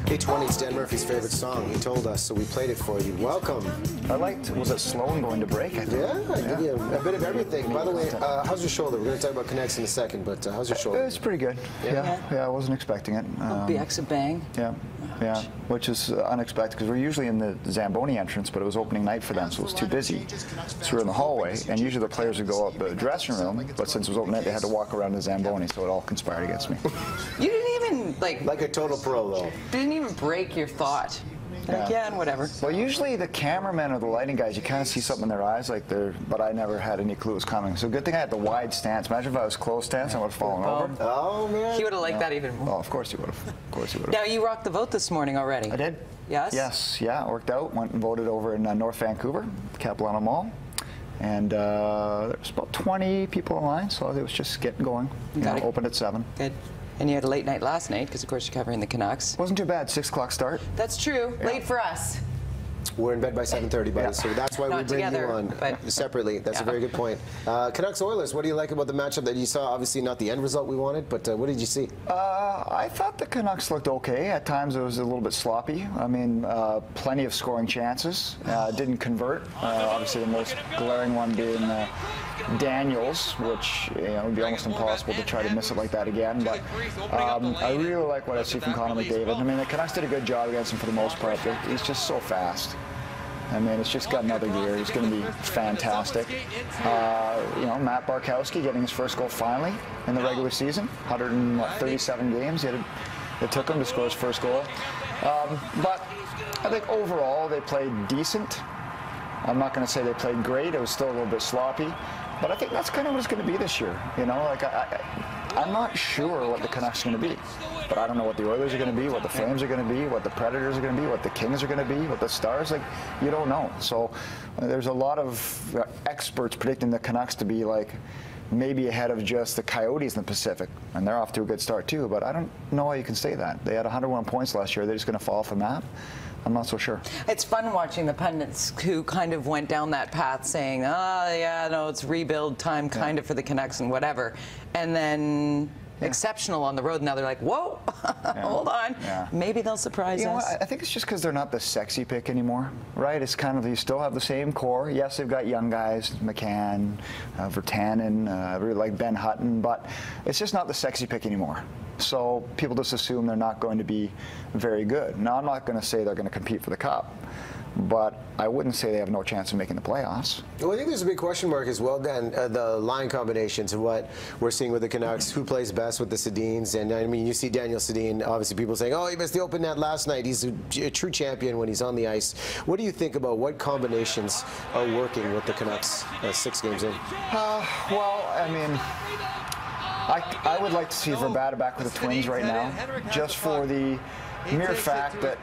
820, it's Dan Murphy's favorite song. He told us, so we played it for you. Welcome. I liked, was it slow and going to break? I think. Yeah, I give you a bit of everything. By the way, how's your shoulder? We're going to talk about Canucks in a second, but how's your shoulder? It's pretty good. Yeah, I wasn't expecting it. BX a bang. Yeah, which is unexpected because we're usually in the Zamboni entrance, but it was opening night for them, so it was too busy. So we were in the hallway, and usually the players would go up the dressing room, but since it was open night, they had to walk around the Zamboni, so it all conspired against me. You didn't even, like a total pro, though. Didn't even break your thought. Like, yeah, and whatever. Well, usually the cameramen or the lighting guys, you kind of see something in their eyes, like but I never had any clue it was coming. So good thing I had the wide stance. Imagine if I was close stance, I would have fallen over. Oh, man. He would have liked that even more. Oh, of course he would have. Of course he would have. Now, you rocked the vote this morning already. I did. Yes? Yes, yeah, it worked out. Went and voted over in North Vancouver, Capilano Mall. And there was about 20 people in line, so it was just getting going. Opened at 7. Good. And you had a late night last night, because of course you're covering the Canucks. Wasn't too bad, 6 o'clock start. That's true. Yeah. Late for us. We're in bed by 7:30, buddy, so that's why we bring together, you on but separately. That's a very good point. Canucks Oilers, what do you like about the matchup that you saw? Obviously not the end result we wanted, but what did you see? I thought the Canucks looked okay. At times it was a little bit sloppy. I mean, plenty of scoring chances. Didn't convert. Obviously the most glaring one being Daniels, which would be almost impossible to try to miss it like that again. But I really like what I see from Connor McDavid. I mean, the Canucks did a good job against him for the most part. But he's just so fast. I mean, it's just got another gear. He's going to be fantastic. Matt Barkowski getting his first goal finally in the regular season. 137 games. It took him to score his first goal. But I think overall they played decent. I'm not going to say they played great. It was still a little bit sloppy. But I think that's kind of what it's going to be this year. I'm not sure what the Canucks are going to be. But I don't know what the Oilers are going to be, what the Flames are going to be, what the Predators are going to be, what the Kings are going to be, what the Stars, you don't know. So there's a lot of experts predicting the Canucks to be maybe ahead of just the Coyotes in the Pacific. And they're off to a good start too, but I don't know how you can say that. They had 101 points last year. They're just going to fall off the map. I'm not so sure. It's fun watching the pundits who kind of went down that path saying, it's rebuild time kind of for the Canucks and whatever. And then exceptional on the road. Now they're like, whoa, hold on. Yeah. Maybe they'll surprise us. I think it's just because they're not the sexy pick anymore, right? It's kind of, you still have the same core. Yes, they've got young guys, McCann, Virtanen, I really like Ben Hutton, but it's just not the sexy pick anymore. So people just assume they're not going to be very good. Now, I'm not going to say they're going to compete for the Cup, but I wouldn't say they have no chance of making the playoffs. Well, I think there's a big question mark as well, Dan, the line combinations and what we're seeing with the Canucks, who plays best with the Sedins. And I mean, you see Daniel Sedin, obviously people saying, oh, he missed the open net last night. He's a true champion when he's on the ice. What do you think about what combinations are working with the Canucks 6 games in? Well, I mean, I would like to see Verbata back with the Twins right now, just for the mere fact that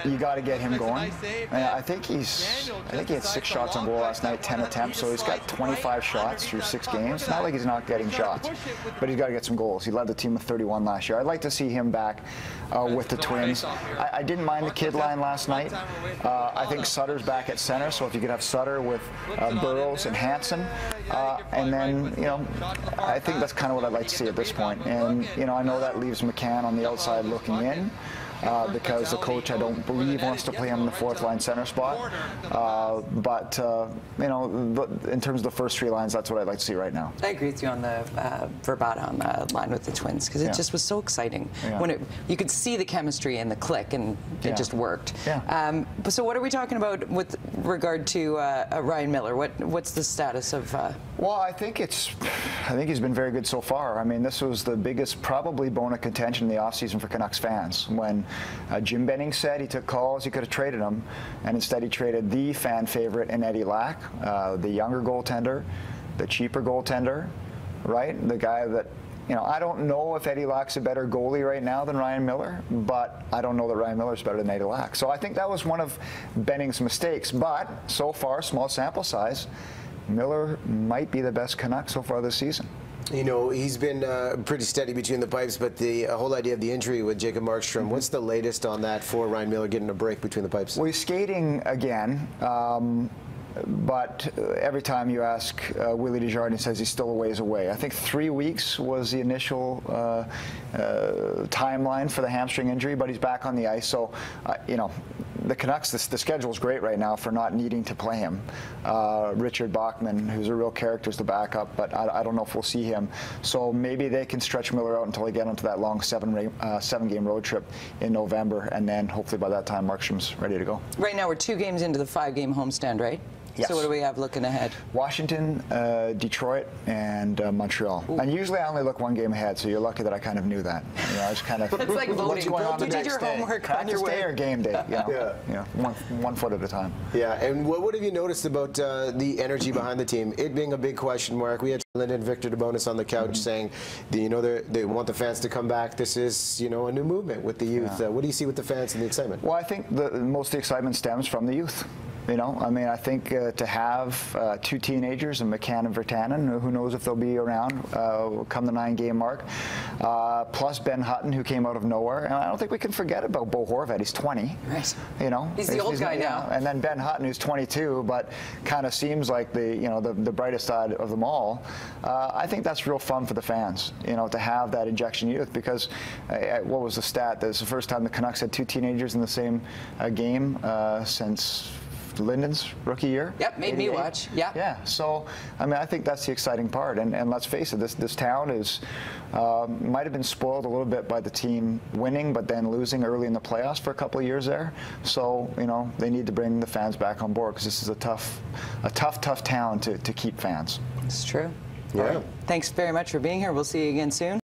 you got to get him going. I think he had 6 shots on goal last night, 10 attempts, so he's got 25 shots through 6 games. It's not like he's not getting shots, but he's got to get some goals. He led the team with 31 last year. I'd like to see him back with the Twins. I didn't mind the kid line last night. I think Sutter's back at center, so if you could have Sutter with Burrows and Hansen, and then, I think that's kind of what I'd like to see at this point. And, I know that leaves McCann on the outside looking in. Because the coach, I don't believe, wants to play him in the 4th-line center spot. But in terms of the first 3 lines, that's what I'd like to see right now. I agree with you on the Verbata on the line with the Twins, because it just was so exciting. When you could see the chemistry and the click, and it just worked. So what are we talking about with regard to Ryan Miller? What's the status of... Well, I think he's been very good so far. I mean, this was the biggest, probably, bone of contention in the offseason for Canucks fans. When Jim Benning said he took calls, he could have traded him, and instead he traded the fan favorite in Eddie Lack, the younger goaltender, the cheaper goaltender, right? The guy that, I don't know if Eddie Lack's a better goalie right now than Ryan Miller, but I don't know that Ryan Miller's better than Eddie Lack. So I think that was one of Benning's mistakes. But so far, small sample size, Miller might be the best Canuck so far this season. He's been pretty steady between the pipes, but the whole idea of the injury with Jacob Markstrom, what's the latest on that for Ryan Miller getting a break between the pipes? Well, he's skating again. But every time you ask Willie Desjardins, he says he's still a ways away. I think 3 weeks was the initial timeline for the hamstring injury, but he's back on the ice. So, you know, the Canucks, the schedule is great right now for not needing to play him. Richard Bachman, who's a real character, is the backup, but I don't know if we'll see him. So maybe they can stretch Miller out until they get into that long seven-game road trip in November, and then hopefully by that time Markstrom's ready to go. Right now we're 2 games into the 5-game homestand, right? Yes. So what do we have looking ahead? Washington, Detroit, and Montreal. Ooh. And usually I only look 1 game ahead, so you're lucky that I kind of knew that. You know, I just kind of it's like voting. You did your homework on your way. Day or game day? You know, one foot at a time. Yeah, and what have you noticed about the energy behind the team? It being a big question mark. We had Lyndon Victor DeBonis on the couch saying, you know, they want the fans to come back. This is, you know, a new movement with the youth. What do you see with the fans and the excitement? Well, I think most of the excitement stems from the youth. You know, I mean, I think to have 2 teenagers, and McCann and Virtanen, who knows if they'll be around come the 9-game mark, plus Ben Hutton, who came out of nowhere. And I don't think we can forget about Bo Horvat. He's 20. Right. You know, he's the old guy now. And then Ben Hutton, who's 22, but kind of seems like the brightest side of them all. I think that's real fun for the fans, you know, to have that injection youth, because what was the stat? That's the first time the Canucks had 2 teenagers in the same game since Lyndon's rookie year. Yep, made 88. Me watch. Yeah. Yeah. So, I mean, I think that's the exciting part. And let's face it, this town is might have been spoiled a little bit by the team winning, but then losing early in the playoffs for a couple of years there. So, you know, they need to bring the fans back on board, because this is a tough town to keep fans. It's true. Yeah. Right. Thanks very much for being here. We'll see you again soon.